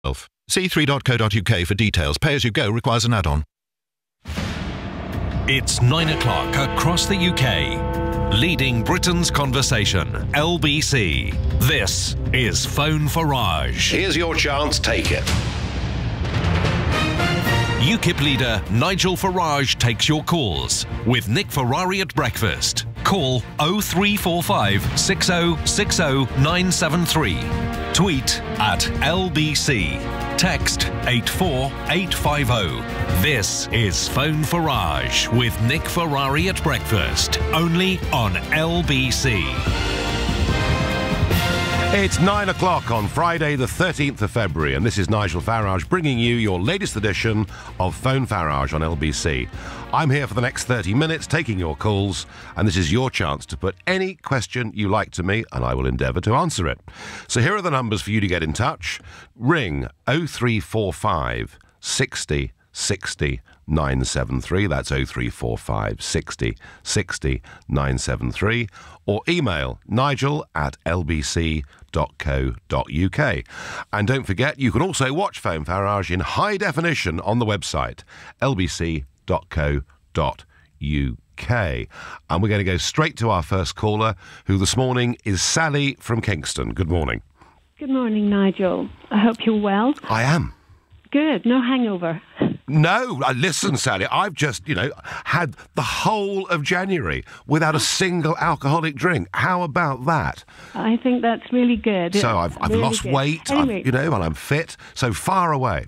C3.co.uk for details. Pay as you go requires an add-on. It's 9 o'clock across the UK. Leading Britain's conversation, LBC. This is Phone Farage. Here's your chance, take it. UKIP leader Nigel Farage takes your calls with Nick Ferrari at breakfast. Call 0345 6060 973. Tweet at LBC. Text 84850. This is Phone Farage with Nick Ferrari at breakfast. Only on LBC. It's 9 o'clock on Friday the 13th of February, and this is Nigel Farage bringing you your latest edition of Phone Farage on LBC. I'm here for the next 30 minutes taking your calls, and this is your chance to put any question you like to me, and I will endeavour to answer it. So here are the numbers for you to get in touch. Ring 0345 60 60 973, that's 0345 60 60 973, or email nigel@lbc.co.uk. And don't forget, you can also watch Phone Farage in high definition on the website, lbc.co.uk. And we're going to go straight to our first caller, who this morning is Sally from Kingston. Good morning. Good morning, Nigel. I hope you're well. I am. Good. No hangover. No, listen, Sally, I've just, had the whole of January without a single alcoholic drink. How about that? I think that's really good. So I've really lost good. weight, Anyway, and I'm fit, so far away.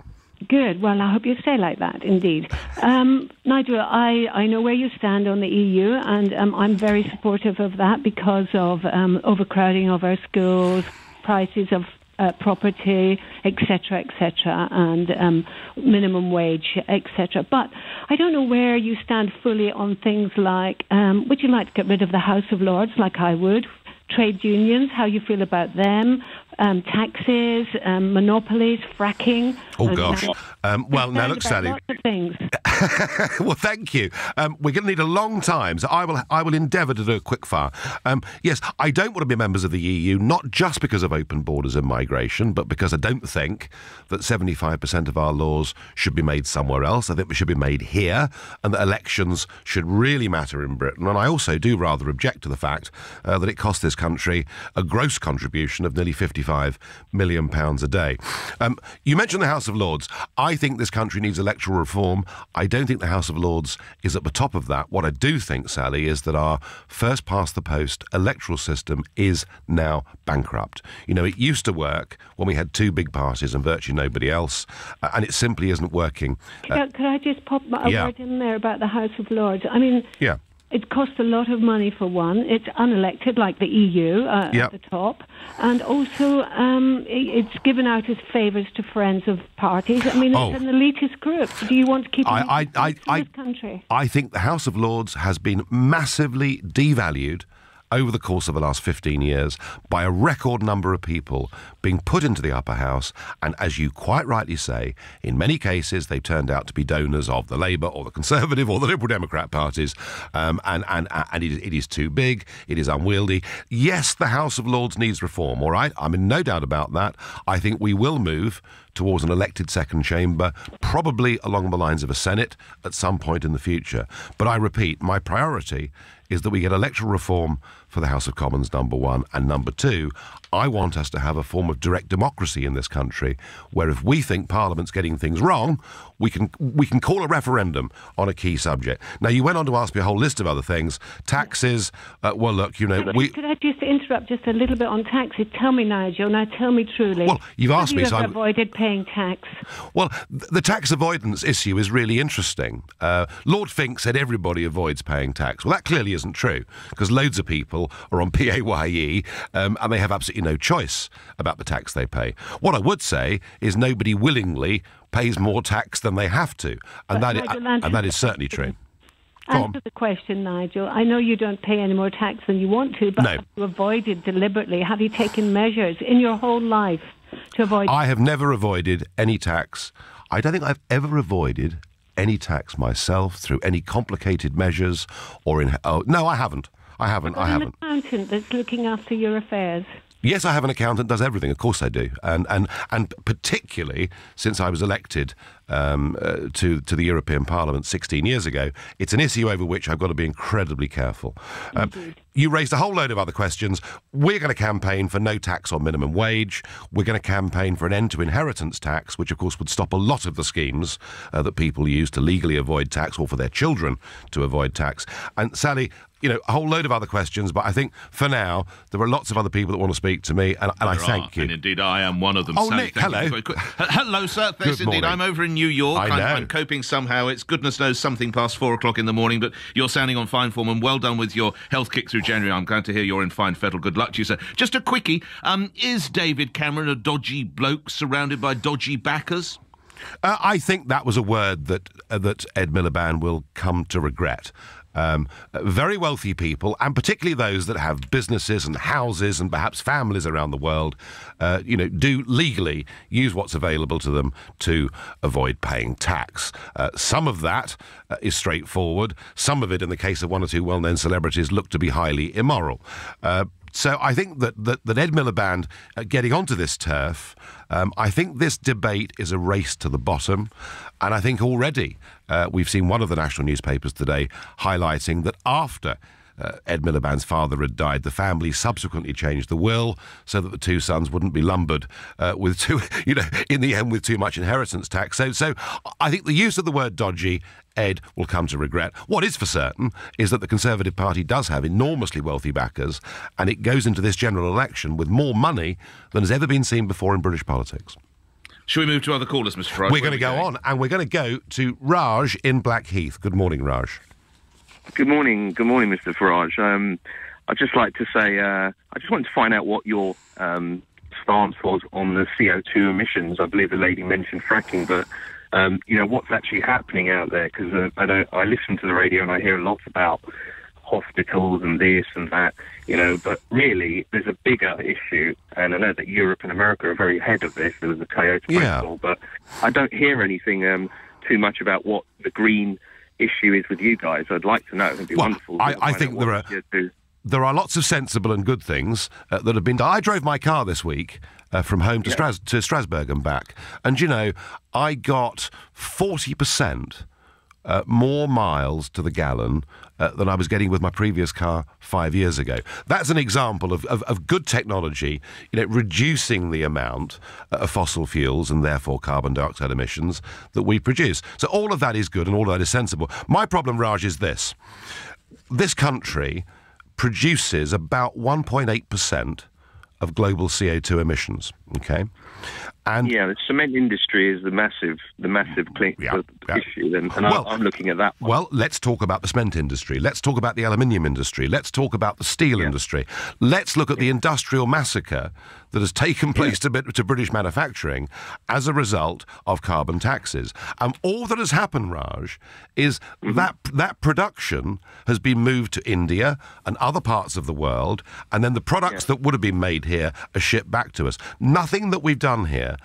Good. Well, I hope you stay like that, indeed. Nigel, I know where you stand on the EU, and I'm very supportive of that because of overcrowding of our schools, prices of property, etc., and minimum wage, etc. But I don't know where you stand fully on things like, would you like to get rid of the House of Lords, like I would, trade unions, how you feel about them, taxes, monopolies, fracking. Oh, gosh. Well, now look, Sally. Lots of things. Well, thank you. We're going to need a long time, so I will endeavour to do a quick fire. Yes, I don't want to be members of the EU, not just because of open borders and migration, but because I don't think that 75% of our laws should be made somewhere else. I think they should be made here, and that elections should really matter in Britain. And I also do rather object to the fact that it costs this country a gross contribution of nearly £55 million a day. You mentioned the House of Lords. I think this country needs electoral reform. I don't think the House of Lords is at the top of that. What I do think, Sally, is that our first-past-the-post electoral system is now bankrupt. It used to work when we had two big parties and virtually nobody else, and it simply isn't working. Could I just pop a word in there about the House of Lords? I mean, yeah. It costs a lot of money for one. It's unelected, like the EU at the top. And also, it's given out as favours to friends of parties. I mean, it's an elitist group. Do you want to keep it in this country? I think the House of Lords has been massively devalued over the course of the last 15 years by a record number of people being put into the upper house, and as you quite rightly say, in many cases they've turned out to be donors of the Labour or the Conservative or the Liberal Democrat parties, and it is too big, it is unwieldy. Yes, the House of Lords needs reform, all right? I'm in no doubt about that. I think we will move towards an elected second chamber, probably along the lines of a Senate at some point in the future. But I repeat, my priority is that we get electoral reform for the House of Commons, number one, and number two, I want us to have a form of direct democracy in this country where if we think Parliament's getting things wrong, we can call a referendum on a key subject. Now, you went on to ask me a whole list of other things. Taxes, well, look, Could I just interrupt just a little bit on taxes? Tell me, Nigel, now tell me truly. Well, you've asked me, so I've avoided paying tax. Well, the tax avoidance issue is really interesting. Lord Fink said everybody avoids paying tax. Well, that clearly isn't true, because loads of people are on PAYE, and they have absolutely no choice about the tax they pay. What I would say is nobody willingly pays more tax than they have to, and that is certainly true. Answer the question, Nigel. I know you don't pay any more tax than you want to, but have you avoided deliberately? Have you taken measures in your whole life to avoid? I have never avoided any tax. I don't think I've ever avoided any tax myself through any complicated measures or in... Oh, no, I haven't. I haven't. An accountant that's looking after your affairs. Yes, I have an accountant, does everything. Of course I do. And particularly since I was elected to the European Parliament 16 years ago, it's an issue over which I've got to be incredibly careful. You raised a whole load of other questions. We're going to campaign for no tax on minimum wage. We're going to campaign for an end to inheritance tax, which of course would stop a lot of the schemes that people use to legally avoid tax or for their children to avoid tax. And Sally, a whole load of other questions, but I think for now there are lots of other people that want to speak to me, and I thank you. And indeed, I am one of them. Oh, Sally, Nick, hello. Hello, sir. Yes, Good indeed. morning. I'm over in New York. I'm coping somehow. It's goodness knows something past 4 o'clock in the morning, but you're sounding on fine form, and well done with your health kick through January. I'm glad to hear you're in fine fettle. Good luck to you, sir. Just a quickie. Is David Cameron a dodgy bloke surrounded by dodgy backers? I think that was a word that Ed Miliband will come to regret. Very wealthy people, and particularly those that have businesses and houses and perhaps families around the world, do legally use what's available to them to avoid paying tax. Some of that is straightforward. Some of it, in the case of one or two well-known celebrities, look to be highly immoral. So I think that Ed Miliband getting onto this turf, I think this debate is a race to the bottom. And I think already we've seen one of the national newspapers today highlighting that after Ed Miliband's father had died, the family subsequently changed the will so that the two sons wouldn't be lumbered in the end with too much inheritance tax. So I think the use of the word dodgy, Ed will come to regret. What is for certain is that the Conservative Party does have enormously wealthy backers, and it goes into this general election with more money than has ever been seen before in British politics. Shall we move to other callers, Mr. Farage? We're going to go on, and we're going to go to Raj in Blackheath. Good morning, Raj. Good morning, Mr. Farage. I'd just like to say, I just wanted to find out what your stance was on the CO2 emissions. I believe the lady mentioned fracking, but what's actually happening out there? Because I listen to the radio and I hear a lot about hospitals and this and that, but really there's a bigger issue, and I know that Europe and America are very ahead of this. There was a Kyoto Protocol, but I don't hear anything too much about what the green issue is with you guys. I'd like to know. It'd be wonderful. I think there are lots of sensible and good things that have been done. I drove my car this week from home to Strasbourg and back, and I got 40% more miles to the gallon than I was getting with my previous car 5 years ago. That's an example of good technology, reducing the amount of fossil fuels and therefore carbon dioxide emissions that we produce. So all of that is good and all of that is sensible. My problem, Raj, is this. This country produces about 1.8% of global CO2 emissions, okay? And the cement industry is the massive issue, and I'm looking at that one. Well, let's talk about the cement industry. Let's talk about the aluminium industry. Let's talk about the steel industry. Let's look at the industrial massacre that has taken place to British manufacturing as a result of carbon taxes. And all that has happened, Raj, is that production has been moved to India and other parts of the world, and then the products that would have been made here are shipped back to us. Nothing that we've done here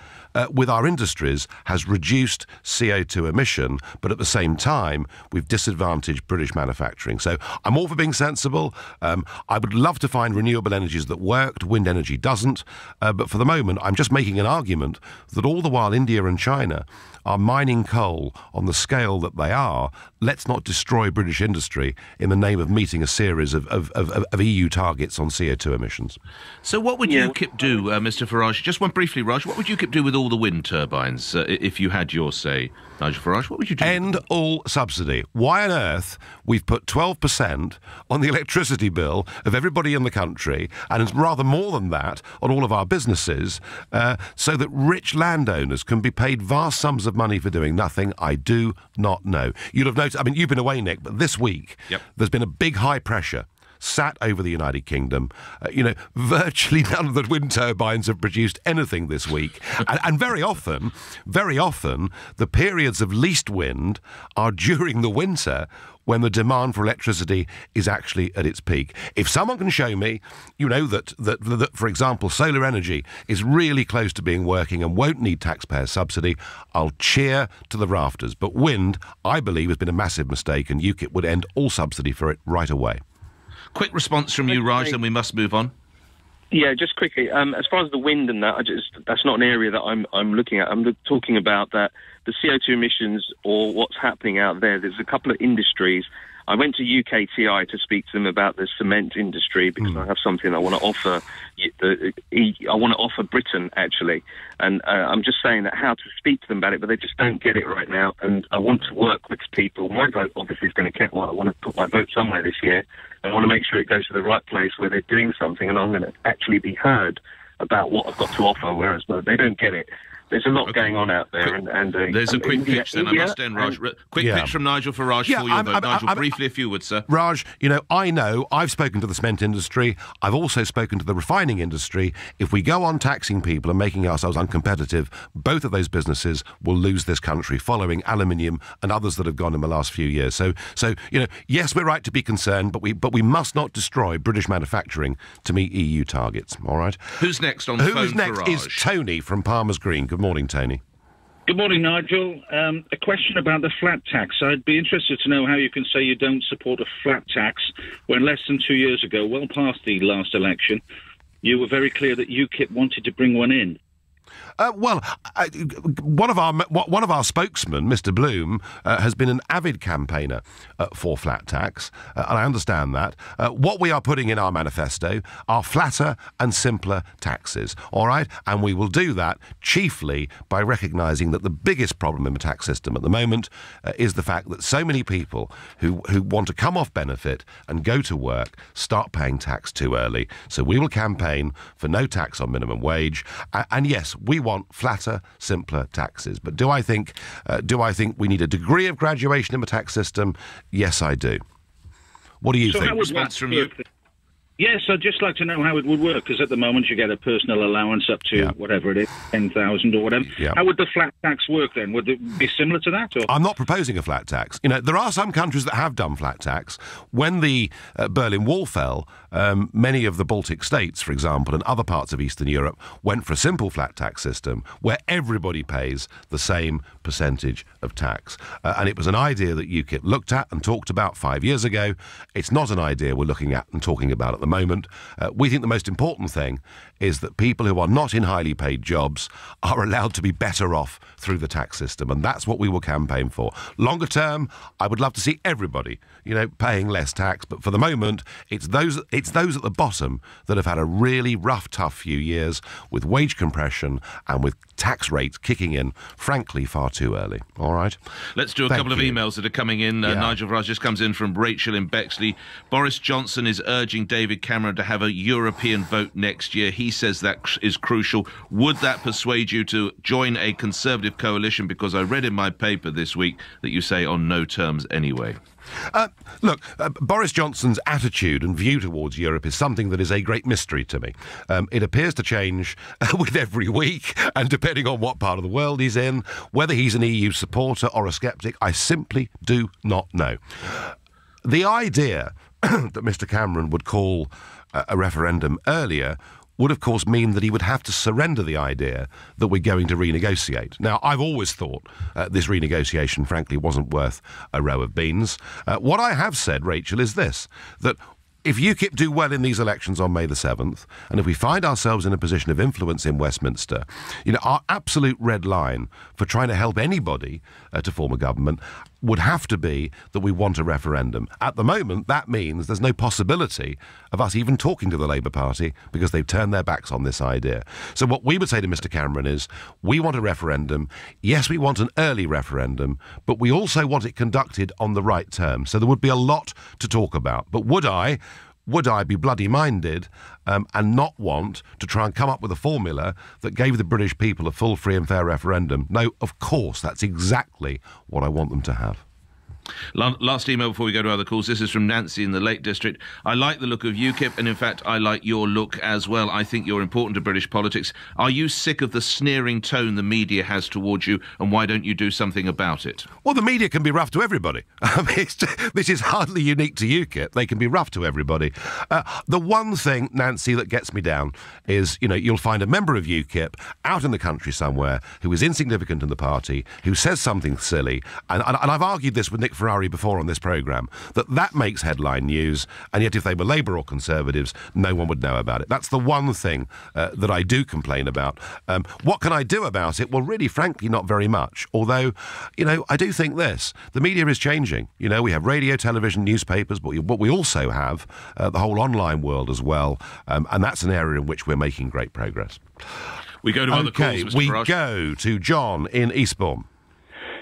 with our industries has reduced CO2 emission, but at the same time, we've disadvantaged British manufacturing. So I'm all for being sensible. I would love to find renewable energies that worked. Wind energy doesn't. But for the moment, I'm just making an argument that all the while India and China are mining coal on the scale that they are, let's not destroy British industry in the name of meeting a series of EU targets on CO2 emissions. So what would UKIP do, Mr. Farage? Just one briefly, Raj. What would UKIP do with all the wind turbines if you had your say? Nigel Farage, what would you do? End all subsidy. Why on earth we've put 12% on the electricity bill of everybody in the country, and it's rather more than that on all of our businesses, so that rich landowners can be paid vast sums of money for doing nothing? I do not know. You'll have noticed, I mean, you've been away, Nick, but this week there's been a big high pressure sat over the United Kingdom. Virtually none of the wind turbines have produced anything this week. And very often, the periods of least wind are during the winter when the demand for electricity is actually at its peak. If someone can show me, that for example, solar energy is really close to being working and won't need taxpayer subsidy, I'll cheer to the rafters. But wind, I believe, has been a massive mistake, and UKIP would end all subsidy for it right away. Quick response from you, Raj, then we must move on. Yeah, just quickly. As far as the wind and that, that's not an area that I'm looking at. I'm talking about that the CO2 emissions or what's happening out there. There's a couple of industries. I went to UKTI to speak to them about the cement industry because I have something I want to offer. I want to offer Britain, actually, and I'm just saying that how to speak to them about it, but they just don't get it right now. And I want to work with people. My vote obviously is going to count. I want to put my vote somewhere this year. I want to make sure it goes to the right place where they're doing something, and I'm going to actually be heard about what I've got to offer. Whereas they don't get it. There's a lot going on out there, and there's a quick pitch. Then I must end, Raj. Quick pitch from Nigel Farage for your vote. Nigel, briefly, if you would, sir. Raj, I know I've spoken to the cement industry. I've also spoken to the refining industry. If we go on taxing people and making ourselves uncompetitive, both of those businesses will lose this country, following aluminium and others that have gone in the last few years. So yes, we're right to be concerned, but we must not destroy British manufacturing to meet EU targets. All right. Who's next on the phone? Who's next is Tony from Palmer's Green. Good morning, Tony. Good morning, Nigel. A question about the flat tax. I'd be interested to know how you can say you don't support a flat tax when less than 2 years ago, well past the last election, you were very clear that UKIP wanted to bring one in. One of our spokesmen, Mr. Bloom, has been an avid campaigner for flat tax, and I understand that. What we are putting in our manifesto are flatter and simpler taxes, all right? And we will do that chiefly by recognising that the biggest problem in the tax system at the moment is the fact that so many people who want to come off benefit and go to work start paying tax too early. So we will campaign for no tax on minimum wage, and yes, we want flatter, simpler taxes. But do I think we need a degree of graduation in the tax system? Yes, I do. What do you think? Response from you? Yes, I'd just like to know how it would work, because at the moment you get a personal allowance up to whatever it is, 10,000 or whatever. Yeah. How would the flat tax work then? Would it be similar to that? Or? I'm not proposing a flat tax. There are some countries that have done flat tax. When the Berlin Wall fell, many of the Baltic states, for example, and other parts of Eastern Europe went for a simple flat tax system where everybody pays the same percentage of tax. And it was an idea that UKIP looked at and talked about 5 years ago. It's not an idea we're looking at and talking about at the moment. We think the most important thing is that people who are not in highly paid jobs are allowed to be better off through the tax system, and that's what we will campaign for. Longer term, I would love to see everybody, paying less tax, but for the moment, it's those at the bottom that have had a really rough, tough few years with wage compression and with tax rates kicking in, frankly, far too early. All right? Let's do a couple of emails that are coming in. Nigel Farage just comes in from Rachel in Bexley. Boris Johnson is urging David Cameron to have a European vote next year. He says that is crucial. Would that persuade you to join a Conservative coalition? Because I read in my paper this week that you say on no terms anyway. Look, Boris Johnson's attitude and view towards Europe is something that is a great mystery to me. It appears to change with every week, and depending on what part of the world he's in, whether he's an EU supporter or a sceptic, I simply do not know. The idea that Mr. Cameron would call a referendum earlier would, of course, mean that he would have to surrender the idea that we're going to renegotiate. Now, I've always thought this renegotiation, frankly, wasn't worth a row of beans. What I have said, Rachel, is this, that if UKIP do well in these elections on May the 7th, and if we find ourselves in a position of influence in Westminster, our absolute red line for trying to help anybody to form a government would have to be that we want a referendum. At the moment, that means there's no possibility of us even talking to the Labour Party because they've turned their backs on this idea. So what we would say to Mr. Cameron is, we want a referendum. Yes, we want an early referendum, but we also want it conducted on the right terms. So there would be a lot to talk about. But would I be bloody-minded and not want to try and come up with a formula that gave the British people a full, free and fair referendum? No, of course, that's exactly what I want them to have. Last email before we go to other calls. This is from Nancy in the Lake District. I like the look of UKIP, and in fact, I like your look as well. I think you're important to British politics. Are you sick of the sneering tone the media has towards you, and why don't you do something about it? Well, the media can be rough to everybody. This is hardly unique to UKIP. They can be rough to everybody. The one thing, Nancy, that gets me down is, you'll find a member of UKIP out in the country somewhere who is insignificant in the party, who says something silly, and I've argued this with Nick Ferrari before on this programme, that makes headline news, and yet if they were Labour or Conservatives, no one would know about it. That's the one thing that I do complain about. What can I do about it? Well, really, frankly, not very much. Although, I do think this. The media is changing. We have radio, television, newspapers, but we also have the whole online world as well, and that's an area in which we're making great progress. We go to other calls, Mr. We Farage. go to John in Eastbourne.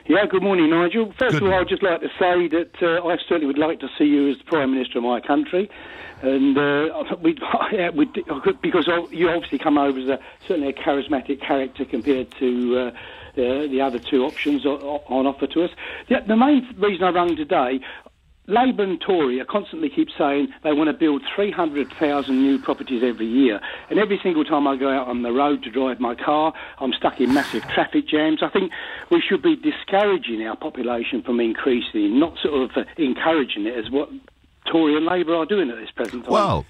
Yeah, good morning, Nigel. First of all, I'd just like to say that I certainly would like to see you as the Prime Minister of my country. And because you obviously come over as certainly a charismatic character compared to the other two options on offer to us. The main reason I rang today, Labour and Tory constantly keep saying they want to build 300,000 new properties every year. And every single time I go out on the road to drive my car, I'm stuck in massive traffic jams. I think we should be discouraging our population from increasing, not sort of encouraging it as what Tory and Labour are doing at this present time. Well,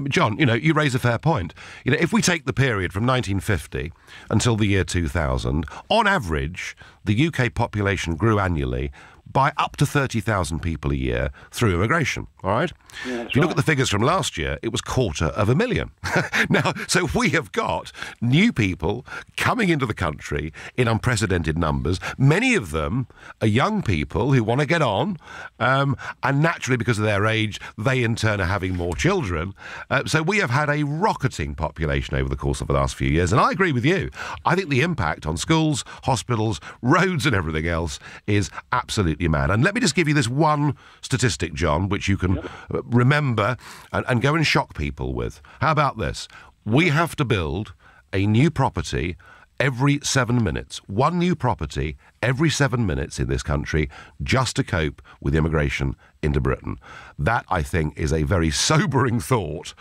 John, you raise a fair point. If we take the period from 1950 until the year 2000, on average, the UK population grew annually by up to 30,000 people a year through immigration, all right? Yeah, if you look at the figures from last year, it was 250,000. Now, so we have got new people coming into the country in unprecedented numbers. Many of them are young people who want to get on, and naturally, because of their age, they in turn are having more children. So we have had a rocketing population over the course of the last few years, and I agree with you. I think the impact on schools, hospitals, roads and everything else is absolutely mad. And let me just give you this one statistic, John, which you can remember and go and shock people with. How about this? We have to build a new property every 7 minutes. One new property every 7 minutes in this country just to cope with immigration into Britain. That, I think, is a very sobering thought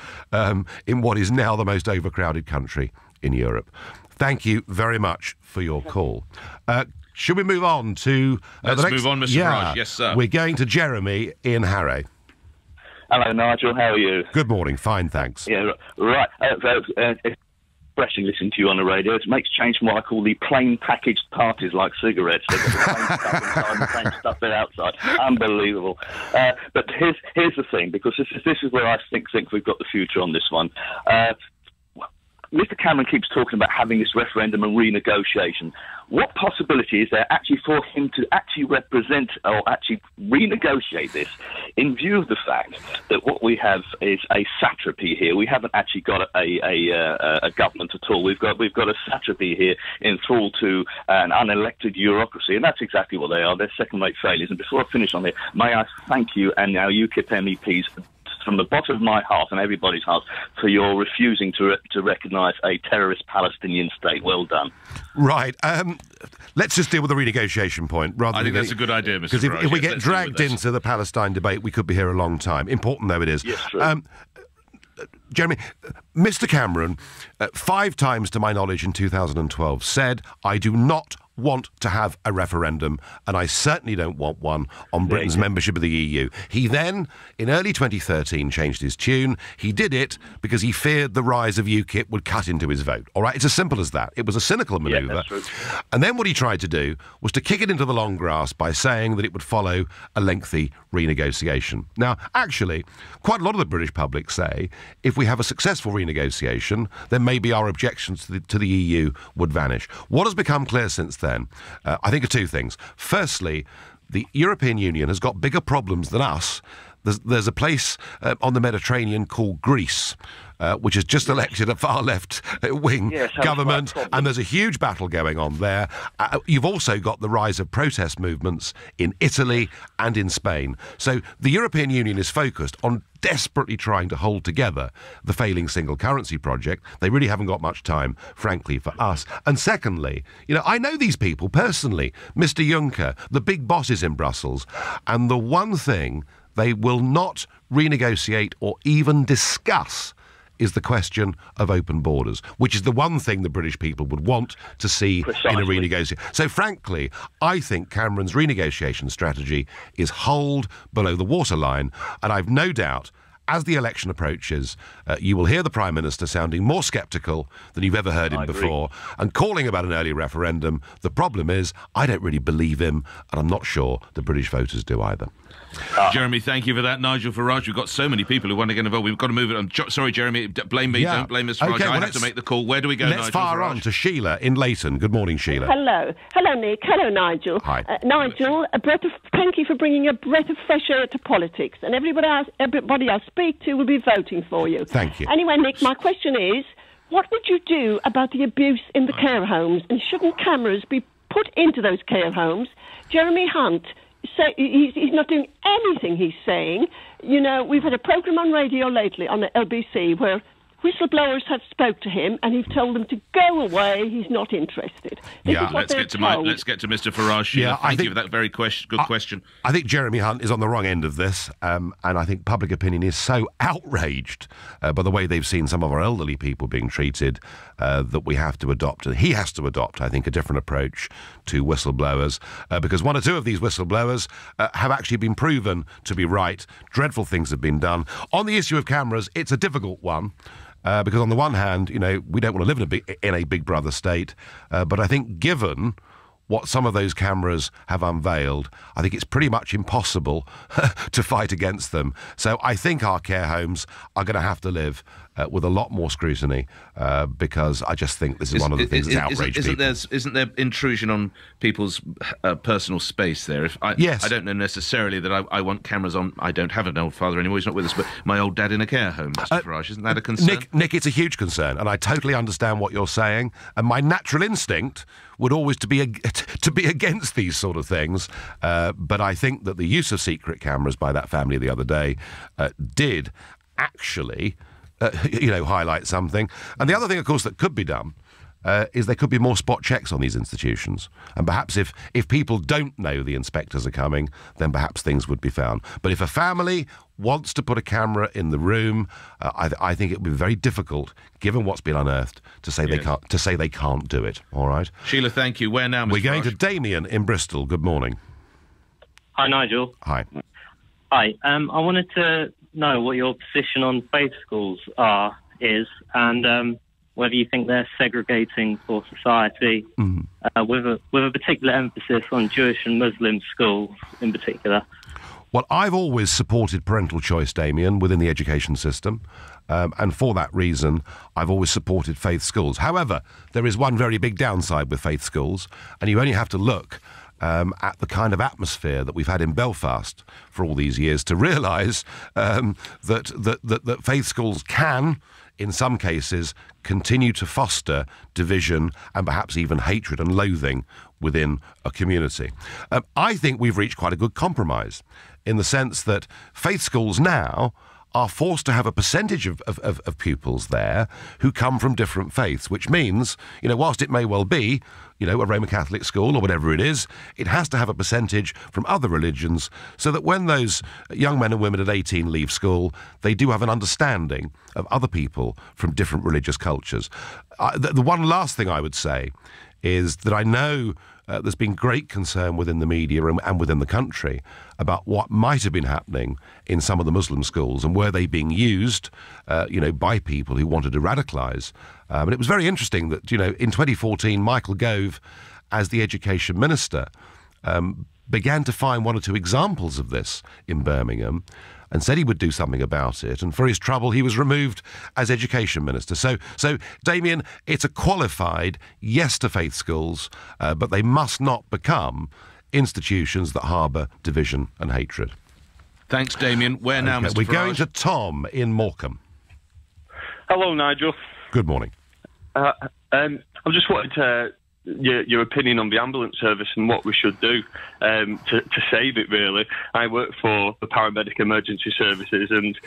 in what is now the most overcrowded country in Europe. Thank you very much for your call. Should we move on to... Let's move on, Mr. Farage. Yes, sir. We're going to Jeremy in Harrow. Hello, Nigel. How are you? Good morning. Fine, thanks. Yeah, right. It's refreshing listening to you on the radio. It makes change from what I call the plain packaged parties like cigarettes. They've got the same stuff inside and the same stuff outside. Unbelievable. But here's the thing, because this is where I think we've got the future on this one. Mr. Cameron keeps talking about having this referendum and renegotiation. What possibility is there actually for him to actually represent or actually renegotiate this in view of the fact that what we have is a satrapy here? We haven't actually got a government at all. We've got a satrapy here enthralled to an unelected bureaucracy, and that's exactly what they are. They're second-rate failures. And before I finish on it, may I thank you and our UKIP MEPs from the bottom of my heart and everybody's heart for your refusing to recognise a terrorist Palestinian state. Well done. Right. Let's just deal with the renegotiation point. I think that's a good idea, Mr. Because if we get dragged into the Palestine debate, we could be here a long time. Important though it is. Yes, true. Jeremy, Mr. Cameron, 5 times to my knowledge in 2012, said, I do not want to have a referendum, and I certainly don't want one on Britain's membership of the EU. He then, in early 2013, changed his tune. He did it because he feared the rise of UKIP would cut into his vote. All right, it's as simple as that. It was a cynical manoeuvre. Yeah, that's true. And then what he tried to do was to kick it into the long grass by saying that it would follow a lengthy renegotiation. Now, actually, quite a lot of the British public say if we have a successful renegotiation, then maybe our objections to the EU would vanish. What has become clear since then, I think, are 2 things. Firstly, the European Union has got bigger problems than us. There's a place on the Mediterranean called Greece, which has just elected a far-left wing government, and there's a huge battle going on there. You've also got the rise of protest movements in Italy and in Spain. So the European Union is focused on desperately trying to hold together the failing single currency project. They really haven't got much time, frankly, for us. And secondly, I know these people personally, Mr. Juncker, the big bosses in Brussels, and the one thing they will not renegotiate or even discuss is the question of open borders, which is the one thing the British people would want to see in a renegotiation. So frankly, I think Cameron's renegotiation strategy is hold below the waterline, and I've no doubt as the election approaches, you will hear the Prime Minister sounding more sceptical than you've ever heard him before, and calling about an early referendum. The problem is, I don't really believe him, and I'm not sure the British voters do either. Jeremy, thank you for that. Nigel Farage, we've got so many people who want to get involved. We've got to move it on. Sorry, Jeremy, blame me. Don't blame Mr. Farage. Okay, I have to make the call. Where do we go, Nigel? Let's fire on to Sheila in Leighton. Good morning, Sheila. Hello. Hello, Nick. Hello, Nigel. Hi. Nigel, thank you for bringing a breath of fresh air to politics, and everybody I speak to will be voting for you. Thank you. Anyway, Nick, my question is, what would you do about the abuse in the care homes, and shouldn't cameras be put into those care homes? Jeremy Hunt, he's not doing anything he's saying. You know, we've had a programme on radio lately on the LBC where whistleblowers have spoke to him and he's told them to go away. He's not interested. Let's get to Mr. Farage. Yeah, thank you for that very good question. I think Jeremy Hunt is on the wrong end of this, and I think public opinion is so outraged by the way they've seen some of our elderly people being treated that we have to adopt, and he has to adopt, I think, a different approach to whistleblowers, because one or two of these whistleblowers have actually been proven to be right. Dreadful things have been done. On the issue of cameras, it's a difficult one. Because on the one hand, you know, we don't want to live in a Big Brother state, but I think given what some of those cameras have unveiled, I think it's pretty much impossible to fight against them. So I think our care homes are going to have to live with a lot more scrutiny, because I just think this is one of the things that's outraged people. Isn't there intrusion on people's personal space there? Yes. I don't know necessarily that I want cameras on. I don't have an old father anymore, he's not with us, but my old dad in a care home, Mr. Farage, isn't that a concern? Nick, it's a huge concern, and I totally understand what you're saying, and my natural instinct would always to be against these sort of things, but I think that the use of secret cameras by that family the other day did actually highlight something. And the other thing, of course, that could be done is there could be more spot checks on these institutions. And perhaps if people don't know the inspectors are coming, then perhaps things would be found. But if a family wants to put a camera in the room, I think it would be very difficult, given what's been unearthed, to say they can't do it. All right. Sheila, thank you. Where now, Mr. We're going Farage? to Damien in Bristol. Good morning. Hi, Nigel. Hi. Hi. I wanted to know what your position on faith schools is, and whether you think they're segregating for society, with a particular emphasis on Jewish and Muslim schools in particular. Well, I've always supported parental choice, Damien, within the education system, and for that reason, I've always supported faith schools. However, there is one very big downside with faith schools, and you only have to look at the kind of atmosphere that we've had in Belfast for all these years to realise that faith schools can, in some cases, continue to foster division and perhaps even hatred and loathing within a community. I think we've reached quite a good compromise in the sense that faith schools now are forced to have a percentage of pupils there who come from different faiths, which means, whilst it may well be, a Roman Catholic school or whatever it is, it has to have a percentage from other religions so that when those young men and women at 18 leave school, they do have an understanding of other people from different religious cultures. The one last thing I would say is that I know there's been great concern within the media and within the country about what might have been happening in some of the Muslim schools and were they being used, by people who wanted to radicalise. And it was very interesting that, in 2014, Michael Gove, as the education minister, began to find one or two examples of this in Birmingham and said he would do something about it. And for his trouble, he was removed as education minister. So Damien, it's a qualified yes to faith schools, but they must not become institutions that harbour division and hatred. Thanks, Damien. Where now, Mr. We're Farage? going to Tom in Morecambe. Hello, Nigel. Good morning. I just wanted to your opinion on the ambulance service and what we should do to save it, really. I work for the paramedic emergency services, and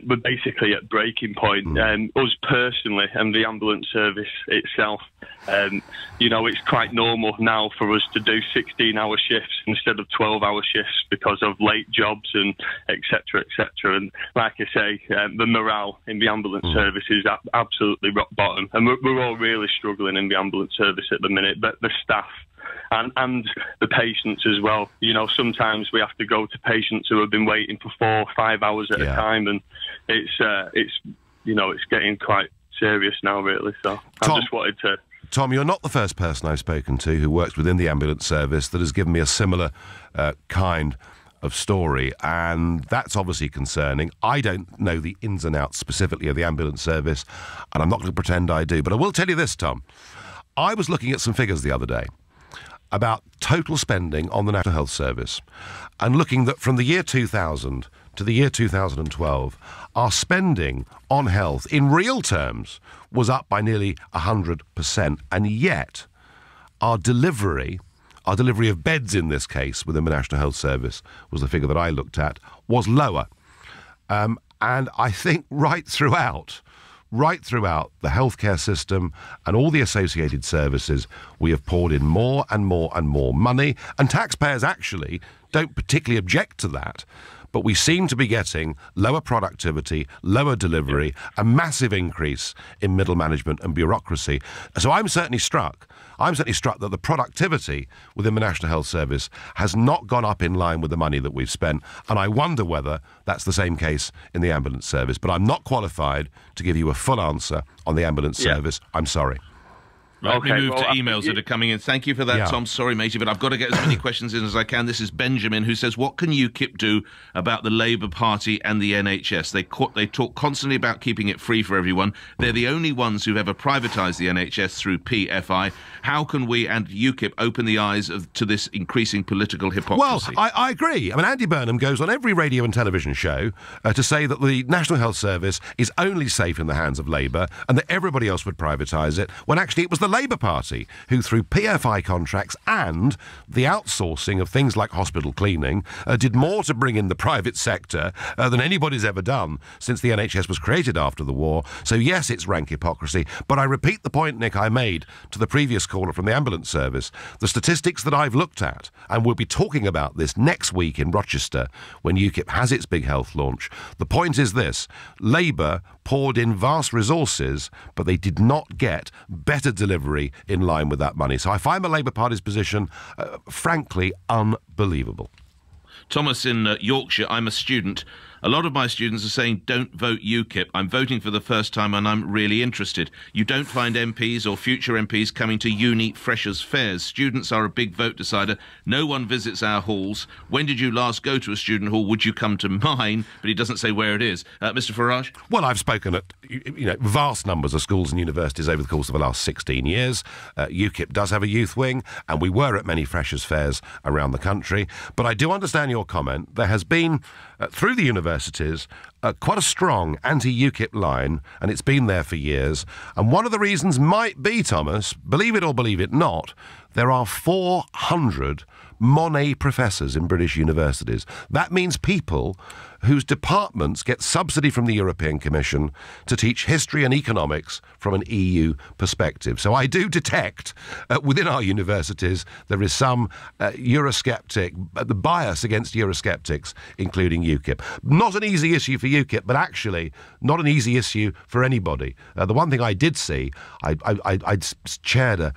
we're basically at breaking point. Us personally and the ambulance service itself, it's quite normal now for us to do 16-hour shifts instead of 12-hour shifts because of late jobs and et cetera, and like I say, the morale in the ambulance service is absolutely rock bottom, and we're all really struggling in the ambulance service at the minute, but the staff and the patients as well. You know, sometimes we have to go to patients who have been waiting for 4 or 5 hours at a time, and it's getting quite serious now, really. So I just wanted to. Tom, you're not the first person I've spoken to who works within the ambulance service that has given me a similar kind of story, and that's obviously concerning. I don't know the ins and outs specifically of the ambulance service, and I'm not going to pretend I do, but I will tell you this, Tom. I was looking at some figures the other day about total spending on the National Health Service, and looking that from the year 2000 to the year 2012, our spending on health in real terms was up by nearly 100%, and yet our delivery of beds in this case within the National Health Service was the figure that I looked at, was lower. And I think right throughout the healthcare system and all the associated services, we have poured in more and more and more money, and taxpayers actually don't particularly object to that. But we seem to be getting lower productivity, lower delivery, a massive increase in middle management and bureaucracy. So I'm certainly struck that the productivity within the National Health Service has not gone up in line with the money that we've spent, and I wonder whether that's the same case in the ambulance service. But I'm not qualified to give you a full answer on the ambulance service. I'm sorry. Right, we move to emails that are coming in. Thank you for that, Tom. Sorry, matey, but I've got to get as many questions in as I can. This is Benjamin, who says, what can UKIP do about the Labour Party and the NHS? They talk constantly about keeping it free for everyone. They're the only ones who've ever privatised the NHS through PFI. How can we and UKIP open the eyes to this increasing political hypocrisy? Well, I agree. I mean, Andy Burnham goes on every radio and television show to say that the National Health Service is only safe in the hands of Labour and that everybody else would privatise it, when actually it was the Labour Party who, through PFI contracts and the outsourcing of things like hospital cleaning, did more to bring in the private sector than anybody's ever done since the NHS was created after the war. So yes, it's rank hypocrisy, but I repeat the point, Nick, I made to the previous caller from the ambulance service. The statistics that I've looked at, and we'll be talking about this next week in Rochester when UKIP has its big health launch, the point is this: Labour poured in vast resources, but they did not get better delivery in line with that money. So I find the Labour Party's position, frankly, unbelievable. Thomas in Yorkshire, I'm a student. A lot of my students are saying, don't vote UKIP. I'm voting for the first time and I'm really interested. You don't find MPs or future MPs coming to uni freshers' fairs. Students are a big vote decider. No one visits our halls. When did you last go to a student hall? Would you come to mine? But he doesn't say where it is. Mr. Farage? Well, I've spoken at vast numbers of schools and universities over the course of the last 16 years. UKIP does have a youth wing, and we were at many freshers' fairs around the country. But I do understand your comment. There has been, through the universities, quite a strong anti-UKIP line, and it's been there for years. And one of the reasons might be, Thomas, believe it or believe it not, there are 400 Monet professors in British universities. That means people whose departments get subsidy from the European Commission to teach history and economics from an EU perspective. So I do detect within our universities there is some Eurosceptic, the bias against Eurosceptics, including UKIP. Not an easy issue for UKIP, but actually not an easy issue for anybody. The one thing I did see, I chaired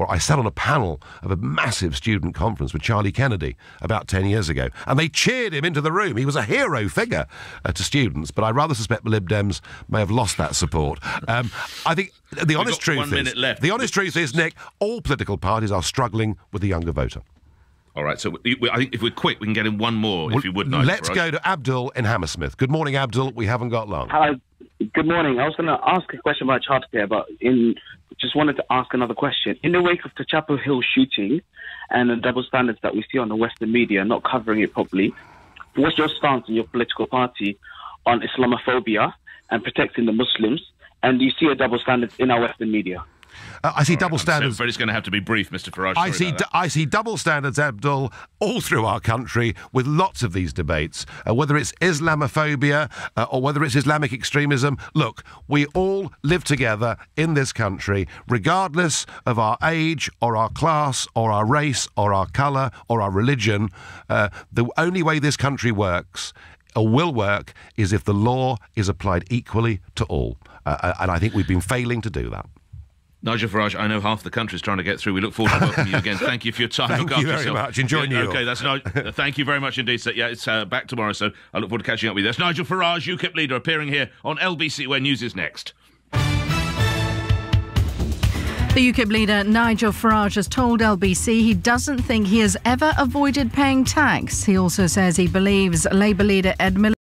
I sat on a panel of a massive student conference with Charlie Kennedy about 10 years ago, and they cheered him into the room. He was a hero figure to students, but I rather suspect the Lib Dems may have lost that support. I think the honest truth is, Nick, all political parties are struggling with the younger voter. All right, so I think if we're quick, we can get in one more, if you would, Nigel. Let's go to Abdul in Hammersmith. Good morning, Abdul. We haven't got long. Hello. Good morning. I was going to ask a question about childcare, but just wanted to ask another question. In the wake of the Chapel Hill shooting and the double standards that we see on the Western media not covering it properly, what's your stance in your political party on Islamophobia and protecting the Muslims? And do you see a double standard in our Western media? I see double standards. But it's going to have to be brief, Mr. Farage. I see double standards, Abdul, all through our country with lots of these debates, whether it's Islamophobia or whether it's Islamic extremism. Look, we all live together in this country, regardless of our age or our class or our race or our colour or our religion. The only way this country works or will work is if the law is applied equally to all. And I think we've been failing to do that. Nigel Farage, I know half the country's trying to get through. We look forward to welcoming you again. Thank you for your time. Thank you very much. Enjoy New York. Okay, that's thank you very much indeed. So, yeah, it's back tomorrow, so I look forward to catching up with you. That's Nigel Farage, UKIP leader, appearing here on LBC, where news is next. The UKIP leader Nigel Farage has told LBC he doesn't think he has ever avoided paying tax. He also says he believes Labour leader Ed Miliband